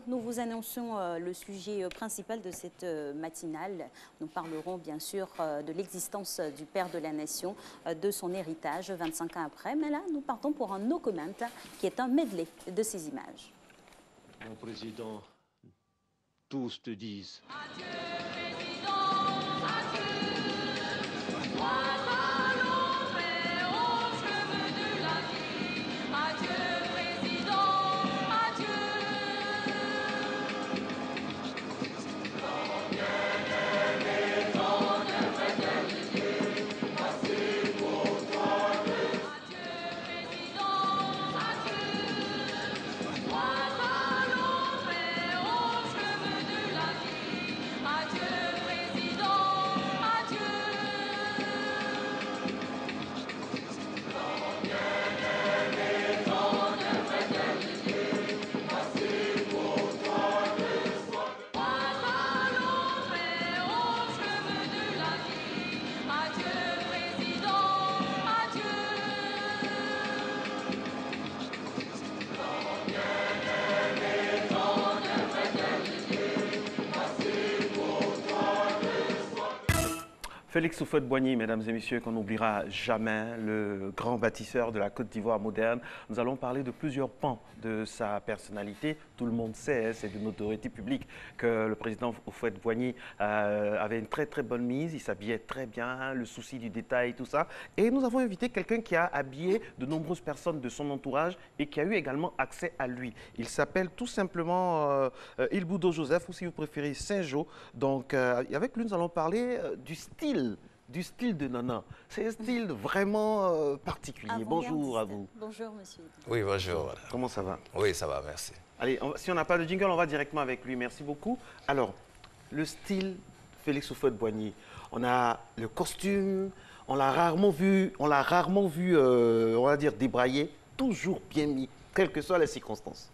Tantôt, nous vous annonçons le sujet principal de cette matinale. Nous parlerons bien sûr de l'existence du père de la nation, de son héritage 25 ans après. Mais là, nous partons pour un no comment qui est un medley de ces images. Mon président, tous te disent. Adieu, président, adieu. Toi, l'ombre et aux cheveux de la vie. Adieu, président, adieu. Félix Houphouët-Boigny, mesdames et messieurs, qu'on n'oubliera jamais, le grand bâtisseur de la Côte d'Ivoire moderne. Nous allons parler de plusieurs pans de sa personnalité. Tout le monde sait, c'est de notoriété publique, que le président Houphouët-Boigny avait une très très bonne mise. Il s'habillait très bien, le souci du détail, tout ça. Et nous avons invité quelqu'un qui a habillé de nombreuses personnes de son entourage et qui a eu également accès à lui. Il s'appelle tout simplement Ilboudo Joseph, ou si vous préférez Saint-Jo. Donc avec lui, nous allons parler du style de Nana. C'est un style vraiment particulier. Bonjour à vous. Bonjour, monsieur. Oui, bonjour. Comment ça va? Oui, ça va, merci. Allez, si on n'a pas de jingle, on va directement avec lui. Merci beaucoup. Alors, le style Félix Houphouët-Boigny. On a le costume, on l'a rarement vu, on va dire, débraillé, toujours bien mis, quelles que soient les circonstances.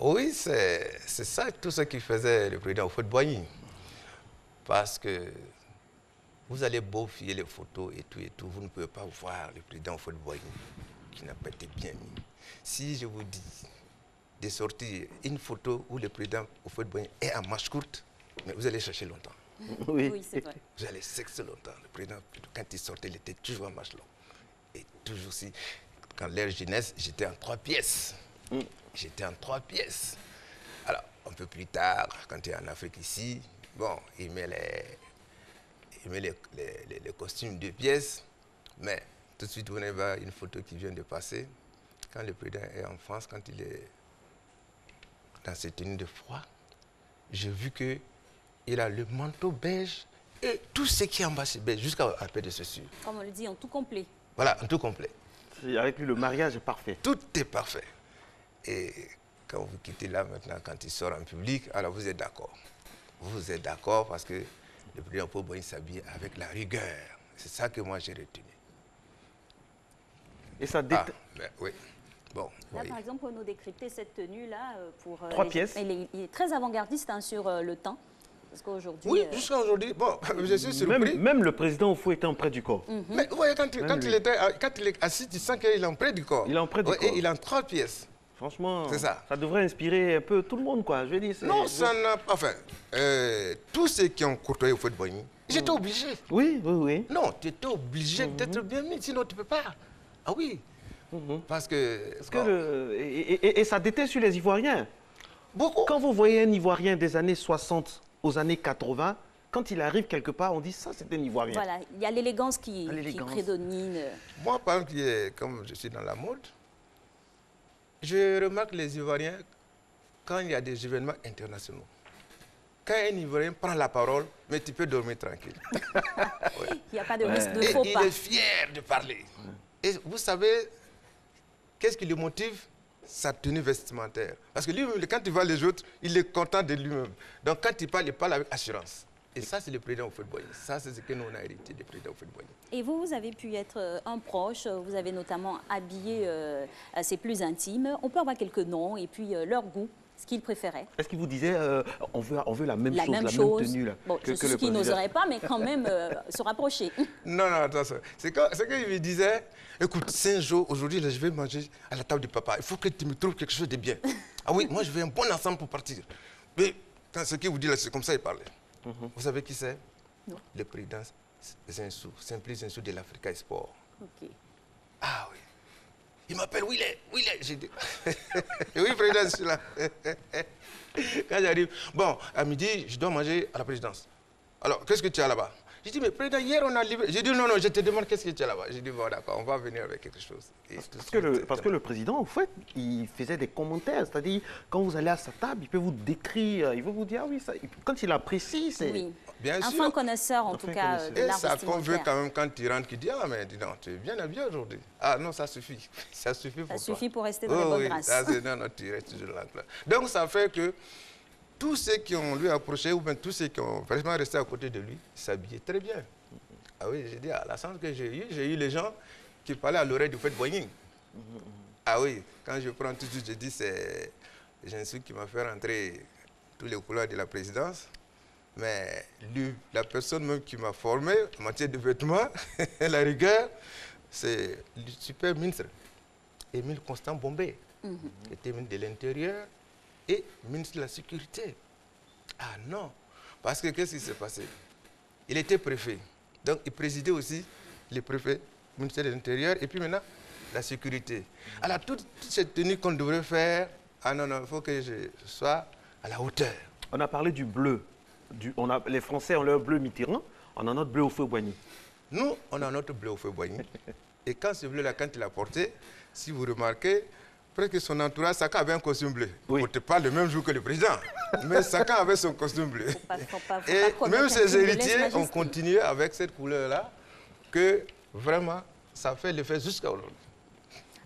Oui, c'est ça tout ce qui faisait le président Houphouët-Boigny. Parce que vous allez beau filer les photos et tout, vous ne pouvez pas voir le président Houphouët-Boigny qui n'a pas été bien mis. Si je vous dis de sortir une photo où le président Houphouët-Boigny est en manche courte, mais vous allez chercher longtemps. Oui, oui c'est vrai. Vous allez sexer longtemps. Le président, quand il sortait, il était toujours en manche longue. Et toujours si, quand l'ère jeunesse, j'étais en 3 pièces. J'étais en 3 pièces. Alors, un peu plus tard, quand il est en Afrique ici, bon, il met les costumes 2 pièces, mais tout de suite, vous allez voir une photo qui vient de passer. Quand le président est en France, quand il est dans ses tenues de froid, j'ai vu qu'il a le manteau beige et tout ce qui est en bas, c'est beige, jusqu'à la paire de chaussures. Comme on le dit, en tout complet. Voilà, en tout complet. Avec lui, le mariage est parfait. Tout est parfait. Et quand vous quittez là maintenant, quand il sort en public, alors vous êtes d'accord. Vous êtes d'accord parce que le président Houphouët-Boigny s'habille avec la rigueur. C'est ça que moi j'ai retenu. Et ça ben, oui. Bon, Là, oui. par exemple, pour nous décrypter cette tenue-là, pour 3 pièces. Il est très avant-gardiste hein, sur le temps. Parce qu'aujourd'hui. Oui, jusqu'à aujourd'hui, bon, je suis surpris. Même le président Houphouët était en près du corps. Mais vous voyez, quand il est assis, tu sens qu'il est en près du corps. Il est en près du corps. Et il est en 3 pièces. Franchement, ça devrait inspirer un peu tout le monde, quoi. Je veux dire, non, ça n'a pas... Enfin, tous ceux qui ont côtoyé Houphouët-Boigny, j'étais obligé. Oui, oui, oui. Non, tu étais obligé d'être bien mis, sinon tu ne peux pas. Ah oui. Parce que... Et ça déteint sur les Ivoiriens. Beaucoup. Quand vous voyez un Ivoirien des années 60 aux années 80, quand il arrive quelque part, on dit ça, c'est un Ivoirien. Voilà, il y a l'élégance qui prédomine. Moi, par exemple, comme je suis dans la mode, je remarque les Ivoiriens quand il y a des événements internationaux. Quand un Ivoirien prend la parole, mais tu peux dormir tranquille. Oui. Il n'y a pas de risque de faux pas. Il est fier de parler. Et vous savez, qu'est-ce qui le motive? Sa tenue vestimentaire. Parce que lui-même, quand il voit les autres, il est content de lui-même. Donc quand il parle avec assurance. Et ça, c'est le président Houphouët-Boigny. Ça, c'est ce que nous on a hérité du président Houphouët-Boigny. Et vous avez pu être un proche, vous avez notamment habillé ses plus intimes. On peut avoir quelques noms et puis leur goût, ce qu'ils préféraient. Est-ce qu'il vous disait, on veut la même chose, la même tenue là, bon, que ce le qu'il n'oserait pas, mais quand même se rapprocher. Non, non, attention. C'est qu'il me disait, écoute, Saint-Jo, aujourd'hui, je vais manger à la table de papa. Il faut que tu me trouves quelque chose de bien. Ah oui, moi je veux un bon ensemble pour partir. Mais quand ce qu'il vous dit là, c'est comme ça il parlait. Vous savez qui c'est? Non. Le président Zinsou, Simplice Zinsou de l'Africa Sport. Ok. Ah oui. Il m'appelle Willet. J'ai dit, oui, président, je suis là. Quand j'arrive, bon, à midi, je dois manger à la présidence. Alors, qu'est-ce que tu as là-bas? J'ai dit, mais président, hier on a livré. J'ai dit, non, je te demande qu'est-ce que tu as là-bas. J'ai dit, bon, d'accord, on va venir avec quelque chose. Parce que le président, en fait, il faisait des commentaires. C'est-à-dire, quand vous allez à sa table, il peut vous décrire, il veut vous dire, ah oui, ça, quand il apprécie, c'est... Oui. Bien Un sûr. fin connaisseur, en tout cas, de Et l'art ça convainc vestimentaire. quand même quand tu rentres, qui dit, ah, mais dis donc, tu es bien habillé aujourd'hui. Ah non, ça suffit. Ça suffit pour Ça toi. suffit pour rester dans les bonnes oui, grâces. non, tu restes toujours là. Donc ça fait que tous ceux qui ont lui approché, ou bien tous ceux qui ont vraiment resté à côté de lui, s'habillaient très bien. Ah oui, j'ai dit, à la chance que j'ai eu les gens qui parlaient à l'oreille du fait Boigny. Ah oui, quand je prends tout de suite, je dis, c'est Zinsou qui m'a fait rentrer tous les couleurs de la présidence. Mais lui, la personne même qui m'a formé en matière de vêtements, la rigueur, c'est le super ministre, Émile Constant Bombay, qui était ministre de l'Intérieur et ministre de la Sécurité. Ah non, parce que qu'est-ce qui s'est passé? Il était préfet, donc il présidait aussi les préfets, ministère de l'Intérieur et puis maintenant la Sécurité. Alors toute cette tenue qu'on devrait faire, ah non, il faut que je sois à la hauteur. On a parlé du bleu. Les Français ont leur bleu Mitterrand, on a notre bleu au feu Boigny. Nous, on a notre bleu au feu Boigny. Et quand ce bleu-là, quand il l'a porté, si vous remarquez, presque son entourage, Saka avait un costume bleu. Oui. On ne pas le même jour que le président, mais Saka avait son costume bleu. Faut pas Et commettre même un ses crime de héritiers ont lèse-majesté. continué avec cette couleur-là, que vraiment, ça fait l'effet jusqu'à aujourd'hui.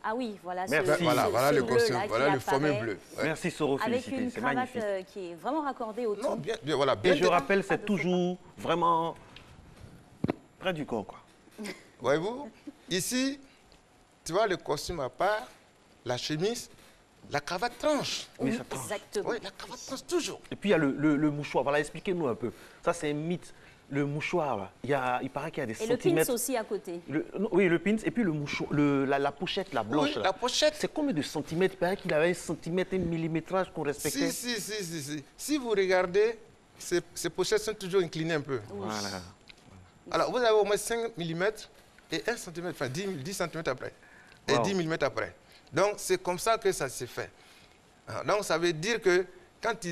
Ah oui, voilà Merci. Voilà le bleu-là costume, qui voilà le fameux apparaît bleu. Ouais. Merci Soro, avec félicité, une c'est cravate magnifique. qui est vraiment raccordée au Non, tout. bien, voilà, bien Et je dedans. rappelle, c'est toujours vraiment près du corps, quoi. Voyez-vous, ici, tu vois le costume à part, la chemise, la cravate tranche. Oui, ça tranche. Exactement. Oui, la cravate tranche toujours. Et puis il y a le mouchoir. Voilà, expliquez-nous un peu. Ça, c'est un mythe. Le mouchoir, là, il paraît qu'il y a des Et le centimètres. pins aussi à côté. Non, oui, le pins. Et puis le mouchoir, la pochette, la blanche. Oui, là. la pochette. C'est combien de centimètres? Il paraît qu'il avait un centimètre, un millimétrage qu'on respectait. Si. Si vous regardez, ces pochettes sont toujours inclinées un peu. Voilà. Alors, vous avez au moins 5 mm et 1 cm, enfin 10 cm après. Et Wow. 10 mm après. Donc, c'est comme ça que ça s'est fait. Donc, ça veut dire que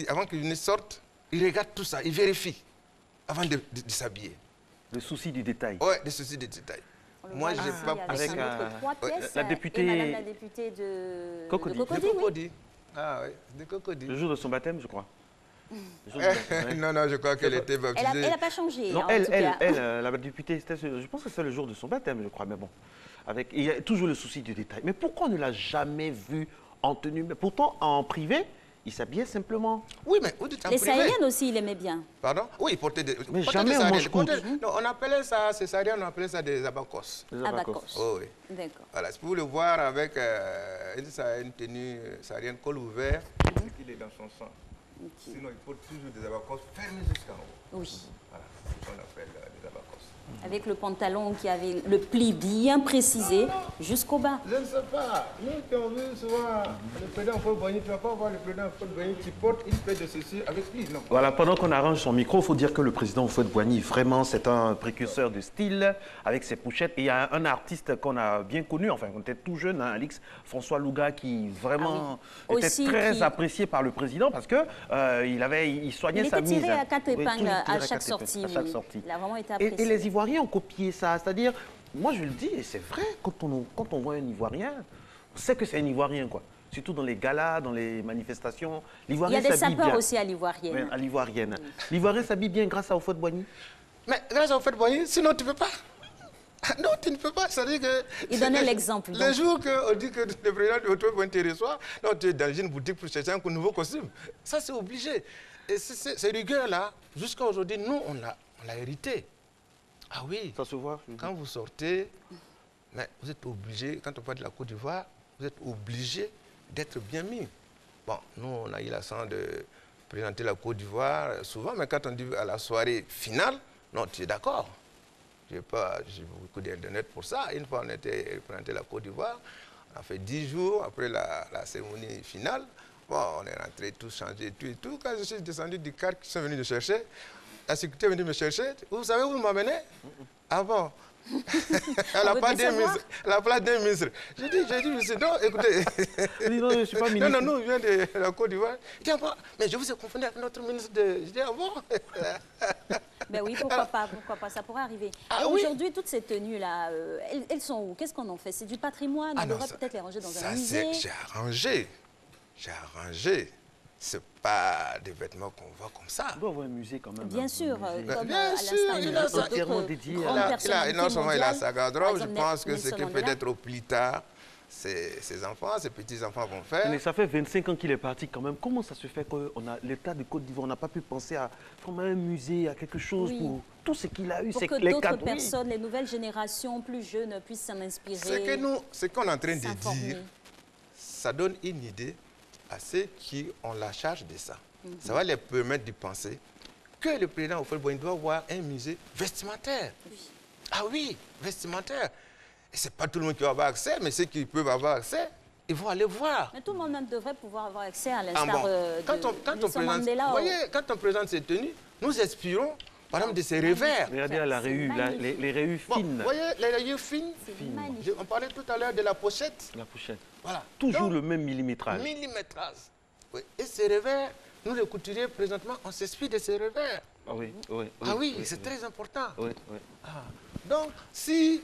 avant qu'il ne sorte, il regarde tout ça, il vérifie avant de s'habiller. Le souci du détail. Oui, des soucis de détail. On le Moi, voit j'ai ici pas avec avec, un autre trois pièces. la députée- Et madame la députée de Cocody. de De Cocody, oui. Cocody. Ah oui, de Cocody. Le jour de son baptême, je crois. Le jour de son baptême, ouais. Non, je crois qu'elle était Elle baptisée. n'a pas changé. Non, en elle, tout cas. la députée, je pense que c'est le jour de son baptême, je crois, mais bon. Il y a toujours le souci du détail. Mais pourquoi on ne l'a jamais vu en tenue? Mais pourtant, en privé, il s'habillait simplement. Oui, mais vous dites en Les privé. Sahéliennes aussi, il aimait bien. Pardon? Oui, porter des. Mais porter jamais des en sahariennes. manche courte. Non, on appelait ça, ces sahariennes, on appelait ça des abacos. Les Abacos. abacos. Oh, oui. D'accord. Voilà, c'est pour le voir avec une tenue saharienne col ouvert. C'est qu'il est dans son sang. Sinon, il porte toujours des abacos fermés jusqu'en haut. Oui. Voilà, c'est ce qu'on appelle des abacos. Avec le pantalon qui avait le pli bien précisé jusqu'au bas. Je ne sais pas. Nous qui avons vu souvent le président Paul Boigny, tu ne vas pas voir le président Paul Boigny qui porte une paire de ceci avec lui, non. Voilà, pendant qu'on arrange son micro, il faut dire que le président Houphouët-Boigny, vraiment, c'est un précurseur de style, avec ses pochettes. Et il y a un artiste qu'on a bien connu, enfin, on était tout jeune, hein, Alix, François Louga, qui vraiment était Aussi, très apprécié par le président parce que il soignait Il sa était mise. tiré hein. à quatre Oui, épingles toujours à tiré chaque quatre sortie. épingles, à chaque Oui. sortie. Il a vraiment été Et apprécié. les Ivoiriens ont copié ça, c'est-à-dire, moi je le dis, et c'est vrai, quand on voit un Ivoirien, on sait que c'est un Ivoirien, quoi. Surtout dans les galas, dans les manifestations. Il y L'Ivoirien a des s'habille sapeurs bien. aussi à l'Ivoirienne. Ouais, à l'Ivoirienne. L'Ivoirien s'habille bien grâce à Houphouët-Boigny. Mais grâce au fait Boigny, sinon tu ne peux pas. Non, tu ne peux pas. C'est-à-dire que. Il donnait l'exemple, Le donc. jour qu'on dit que le président de Houphouët Boigny te reçoit, non, tu es dans une boutique pour chercher un nouveau costume. Ça, c'est obligé. Et ces rigueurs-là, jusqu'à aujourd'hui, nous, on l'a hérité. Ah oui. Ça se voit. Quand vous sortez, mais vous êtes obligé, quand on parle de la Côte d'Ivoire, vous êtes obligé d'être bien mis. Bon, nous, on a eu la chance de présenter la Côte d'Ivoire souvent, mais quand on dit à la soirée finale, non, tu es d'accord. J'ai beaucoup d'Internet pour ça. Une fois, on était représenté la Côte d'Ivoire, on a fait 10 jours après la cérémonie finale. Bon, on est rentré, tout changé, et tout. Quand je suis descendu du car, qui sont venus me chercher, la sécurité est venue me chercher. Vous savez où vous m'amenez? Ah bon? À la place des ministres. La place des ministres. J'ai dit, monsieur, non, écoutez. Non, je ne suis pas ministre. Non, je viens de la Côte d'Ivoire. Tiens, bon, mais je vous ai confondu avec notre ministre de... Je dis, ah bon? Ben oui, pourquoi pas, ça pourrait arriver. Ah Et oui. aujourd'hui, toutes ces tenues-là, elles sont où? Qu'est-ce qu'on en fait? C'est du patrimoine, on devrait peut-être les ranger dans un musée. J'ai arrangé. J'ai arrangé. C'est pas des vêtements qu'on voit comme ça. On doit avoir un musée quand même. Bien un sûr, musée. comme Bien à sûr, l'instar il de a d'autres entièrement dédié à- grandes personnalités non seulement il a sa mondiales. garde-robe, Par je exemple, pense que ce Nelson que Mandela. peut-être au plus tard, ses enfants, ses petits-enfants vont Mais faire. ça fait 25 ans qu'il est parti quand même. Comment ça se fait que l'État de Côte d'Ivoire n'a pas pu penser à comme un musée, à quelque chose Oui. pour tout ce qu'il a eu, Pour c'est que les d'autres cadeaux. Oui. personnes, les nouvelles générations plus jeunes, puissent s'en inspirer. Ce qu'on est en train de s'informer. dire, ça donne une idée à ceux qui ont la charge de ça. Ça va les permettre de penser que le président Houphouët-Boigny doit avoir un musée vestimentaire. Ah oui, vestimentaire. Et ce n'est pas tout le monde qui va avoir accès, mais ceux qui peuvent avoir accès, ils vont aller voir. Mais tout le monde même devrait pouvoir avoir accès à Ah l'instar bon. de Quand on Nelson présente, Mandela. vous voyez, quand on présente ces tenues, nous inspirons, par exemple, de ces revers. Regardez à la C'est rayure, magnifique. les rayures Bon, fines, vous voyez, les rayures fines. C'est magnifique. On parlait tout à l'heure de la pochette. la pochette. Voilà. Toujours Donc, le même millimétrage. millimétrage. Oui. Et ces revers, nous les couturiers, présentement, on s'inspire de ces revers. Ah oui, oui. Ah oui, c'est très important. Oui, oui. Ah. Donc, si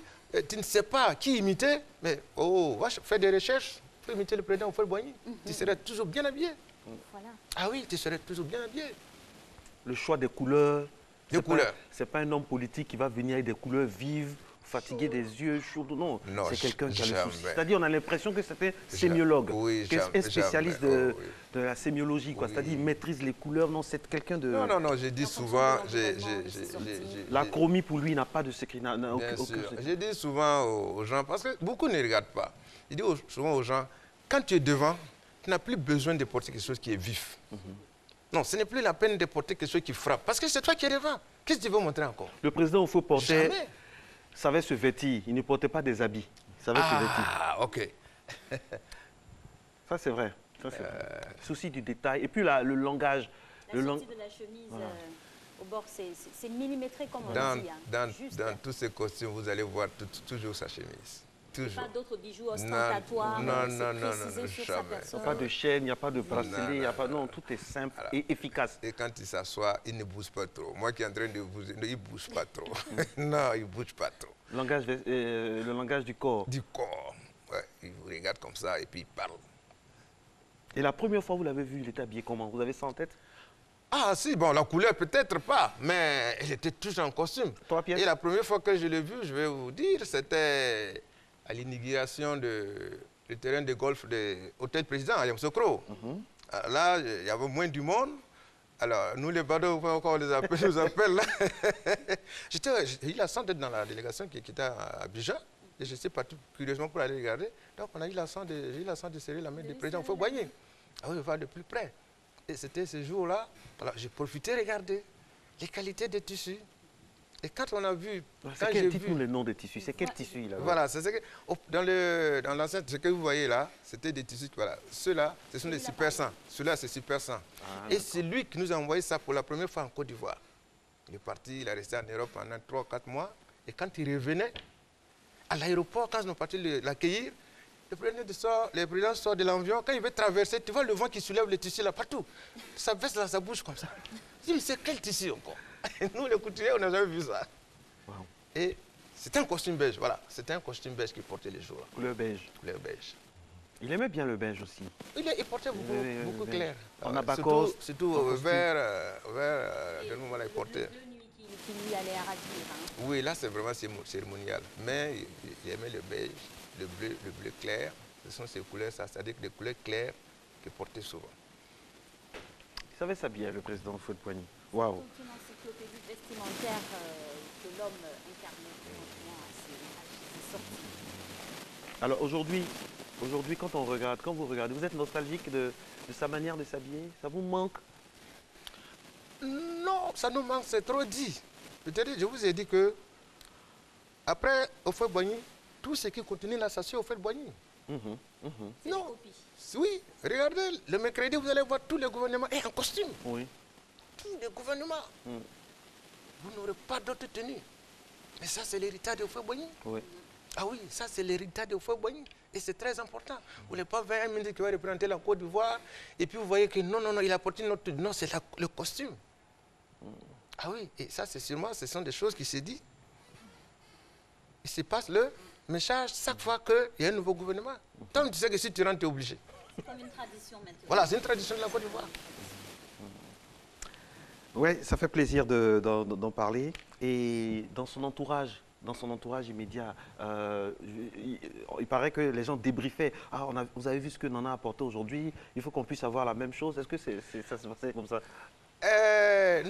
tu ne sais pas qui imiter, mais va faire des recherches pour imiter le président Houphouët-Boigny. Tu serais toujours bien habillé. Voilà. Ah oui, tu serais toujours bien habillé. Le choix des couleurs. Des couleurs. C'est pas un homme politique qui va venir avec des couleurs vives, fatiguer des yeux chauds. Non, Non, c'est quelqu'un qui a le jamais. souci. C'est-à-dire, on a l'impression que c'est un sémiologue, Oui, que c'est un spécialiste jamais. de, de la sémiologie. Quoi. Oui. C'est-à-dire, il maîtrise les couleurs. Non, c'est quelqu'un de... Non, je dis En fonction souvent, de l'environnement, de ses sorties. La chromie, pour lui, n'a pas de secret. Bien sûr. Je dis souvent aux gens, parce que beaucoup ne regardent pas, je dis souvent aux gens, quand tu es devant, tu n'as plus besoin de porter quelque chose qui est vif. Non, ce n'est plus la peine de porter quelque chose qui frappe, parce que c'est toi qui es devant. Qu'est-ce que tu veux montrer encore? Le président Oufou portait, Jamais. savait se vêtir. Il ne portait pas des habits. Il savait se vêtir. Ah, ok. Ça, c'est vrai. Ça, c'est vrai. Souci du détail. Et puis, le langage. La le sortie de la chemise au bord, c'est millimétré comme on Dans, dit. Hein. dans, Juste, dans tous ces costumes, vous allez voir toujours sa chemise. Toujours. pas d'autres bijoux ostentatoires. Non, c'est non, non, précisé non, sur jamais. sa personne. pas de chaîne, il n'y a pas de bracelet, il n'y a pas... non, Non, tout est simple Voilà. et efficace. Et quand il s'assoit, il ne bouge pas trop. Moi qui est en train de bouger, il ne bouge pas trop. Non, il ne bouge pas trop. Le langage du corps. Du corps. Ouais, il vous regarde comme ça et puis il parle. Et la première fois, vous l'avez vu, il était habillé comment? Vous avez ça en tête? Ah si, bon, la couleur peut-être pas, mais il était toujours en costume. Toi, Pierre? Et la première fois que je l'ai vu, je vais vous dire, c'était à l'inauguration du terrain de golf de l'hôtel président à Yamoussoukro. Là, il y avait moins du monde. Alors, nous les badauds, on les appelle, nous appelle là. J'ai eu la chance d'être dans la délégation qui était à Abidjan. Et je suis parti curieusement pour aller regarder. Donc, j'ai eu la chance de serrer la main du président Houphouët-Boigny. Ah oui, voir de plus près. Et c'était ce jour-là. Alors, j'ai profité de regarder les qualités des tissus. Et quand on a vu... Dites-nous le nom des tissus. C'est quel tissu il a? Voilà, c'est ce que... Dans l'enceinte, ce que vous voyez là, c'était des tissus... Voilà, ceux-là, ce sont des super 100. Ceux-là, c'est super 100. Et c'est lui qui nous a envoyé ça pour la première fois en Côte d'Ivoire. Il est parti, il est resté en Europe pendant 3 ou 4 mois. Et quand il revenait, à l'aéroport, quand nous sommes partis l'accueillir, le président sort de l'avion, quand il veut traverser, tu vois le vent qui soulève le tissu là partout. Ça baisse dans sa bouche comme ça. Je dis, mais c'est quel tissu encore? Nous, les couturiers, on n'a jamais vu ça. Wow. Et c'était un costume beige, voilà. C'était un costume beige qu'il portait les jours. Couleur beige. Couleur beige. Il aimait bien le beige aussi. Il portait beaucoup clair. En abacos. Surtout vert, de moment là, il portait. Deux nuits qui lui allait ravir. Hein. Oui, là, c'est vraiment cérémonial. Mais il aimait le beige, le bleu clair. Ce sont ces couleurs, c'est-à-dire des couleurs claires qu'il portait souvent. Il savait s'habiller, le président Houphouët-Boigny. Waouh. Toute une encyclopédie vestimentaire que l'homme incarnait franchement à ses sorties. Alors aujourd'hui, quand vous regardez, vous êtes nostalgique de sa manière de s'habiller? Ça vous manque? Non, ça nous manque, c'est trop dit. Peut-être, je vous ai dit que après Houphouët-Boigny, tout ce qui continue là, ça c'est Houphouët-Boigny. Non. Oui, regardez, le mercredi, vous allez voir tous les gouvernements en costume. Oui. Tous les gouvernements. Vous n'aurez pas d'autre tenue. Mais ça, c'est l'héritage de Houphouët-Boigny. Oui. Ah oui, ça, c'est l'héritage de Houphouët-Boigny. Et c'est très important. Vous n'allez pas voir un ministre qui va représenter la Côte d'Ivoire et puis vous voyez que non, il a porté notre tenue. Non, c'est le costume. Ah oui, et ça, c'est sûrement, ce sont des choses qui se disent. Il se passe le message chaque fois qu'il y a un nouveau gouvernement. Tant que tu sais que si tu rentres, tu es obligé. C'est comme une tradition maintenant. Voilà, c'est une tradition de la Côte d'Ivoire. Oui, ça fait plaisir d'en parler. Et dans son entourage immédiat, il paraît que les gens débriefaient. Ah, vous avez vu ce que Nana a apporté aujourd'hui, il faut qu'on puisse avoir la même chose. Est-ce que ça se passait comme ça?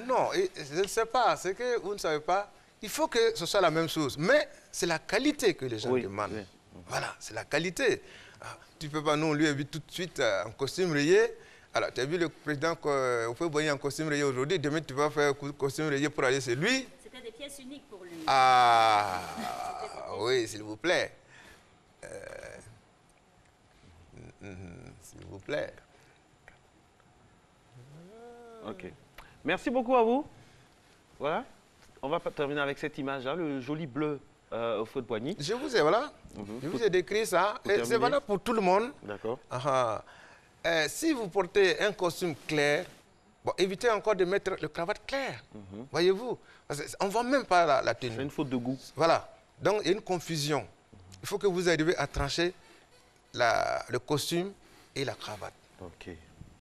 Non, je ne sais pas. C'est que vous ne savez pas. Il faut que ce soit la même chose. Mais c'est la qualité que les gens demandent. Oui. Voilà, c'est la qualité. Ah, tu ne peux pas, nous, on lui invite tout de suite en costume rayé. Alors, tu as vu le président Houphouët-Boigny en costume rayé aujourd'hui. Demain, tu vas faire un costume rayé pour aller chez lui. C'était des pièces uniques pour lui. Ah, oui, s'il vous plaît. S'il vous plaît. Ok. Merci beaucoup à vous. Voilà. On va terminer avec cette image-là, le joli bleu Houphouët-Boigny. Je vous ai, voilà. Je vous ai décrit ça. C'est valable pour tout le monde. D'accord. Si vous portez un costume clair, bon, évitez encore de mettre le cravate clair. Voyez-vous, on ne voit même pas la tenue. C'est une faute de goût. Voilà. Donc, il y a une confusion. Il faut que vous arriviez à trancher le costume et la cravate. Ok.